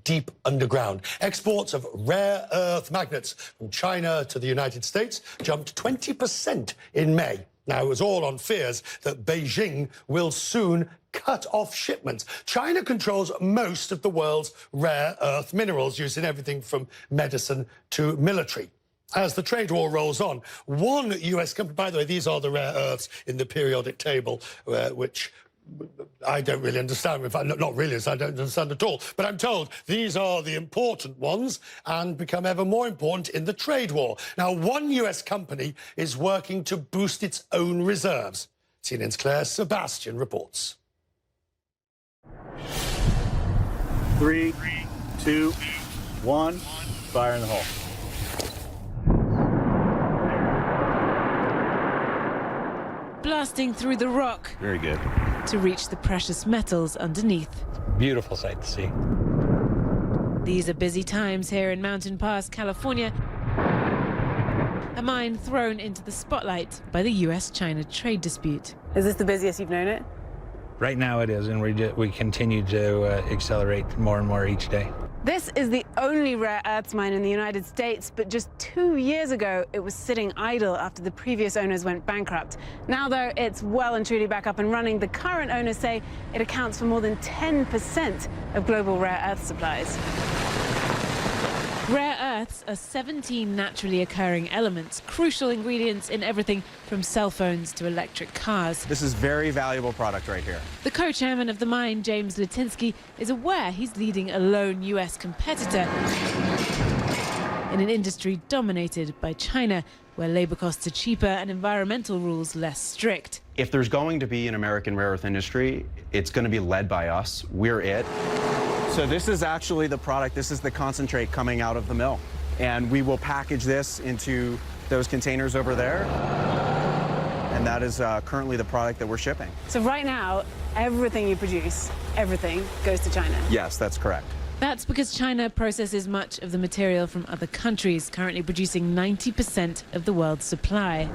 deep underground. Exports of rare earth magnets from China to the United States jumped 20% in May. Now, it was all on fears that Beijing will soon cut off shipments. China controls most of the world's rare earth minerals, used in everything from medicine to military. As the trade war rolls on, one US company, by the way, these are the rare earths in the periodic table, which I don't really understand. In fact, not really, I don't understand at all. But I'm told these are the important ones and become ever more important in the trade war. Now, one US company is working to boost its own reserves. CNN's Claire Sebastian reports. 3, 2, 1, fire in the hole. Blasting through the rock. Very good. To reach the precious metals underneath. Beautiful sight to see. These are busy times here in Mountain Pass, California. A mine thrown into the spotlight by the US-China trade dispute. Is this the busiest you've known it? Right now it is, and we continue to accelerate more and more each day. This is the only rare earths mine in the United States, but just 2 years ago, it was sitting idle after the previous owners went bankrupt. Now, though, it's well and truly back up and running. The current owners say it accounts for more than 10% of global rare earth supplies. Rare earths are 17 naturally occurring elements, crucial ingredients in everything from cell phones to electric cars. This is very valuable product right here. The co-chairman of the mine, James Litinsky, is aware he's leading a lone US competitor in an industry dominated by China, where labor costs are cheaper and environmental rules less strict. If there's going to be an American rare earth industry, it's going to be led by us. We're it. So this is actually the product. This is the concentrate coming out of the mill. And we will package this into those containers over there. And that is currently the product that we're shipping. So right now, everything you produce, everything goes to China. Yes, that's correct. That's because China processes much of the material from other countries, currently producing 90% of the world's supply.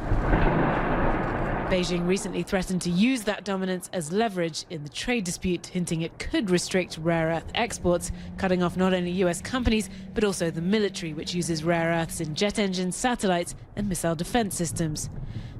Beijing recently threatened to use that dominance as leverage in the trade dispute, hinting it could restrict rare earth exports, cutting off not only US companies, but also the military, which uses rare earths in jet engines, satellites, and missile defense systems.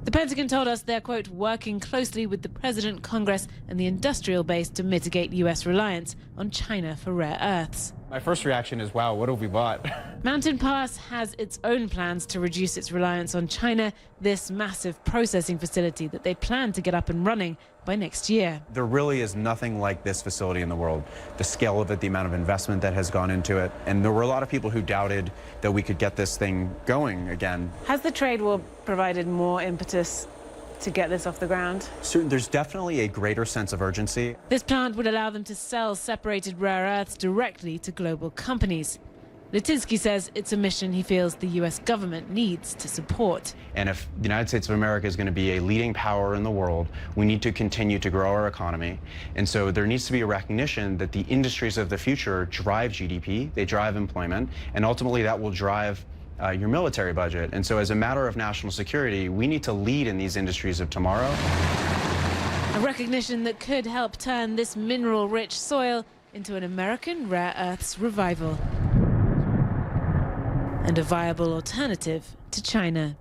The Pentagon told us they're, quote, working closely with the President, Congress, and the industrial base to mitigate US reliance on China for rare earths. My first reaction is, wow, what have we bought? Mountain Pass has its own plans to reduce its reliance on China, this massive processing facility that they plan to get up and running by next year. There really is nothing like this facility in the world. The scale of it, the amount of investment that has gone into it. And there were a lot of people who doubted that we could get this thing going again. Has the trade war provided more impetus to get this off the ground? There's definitely a greater sense of urgency. This plant would allow them to sell separated rare earths directly to global companies. Litinsky says it's a mission he feels the US government needs to support. And if the United States of America is going to be a leading power in the world, we need to continue to grow our economy. And so there needs to be a recognition that the industries of the future drive GDP, they drive employment, and ultimately that will drive your military budget. And so as a matter of national security, we need to lead in these industries of tomorrow. A recognition that could help turn this mineral-rich soil into an American rare earths revival and a viable alternative to China.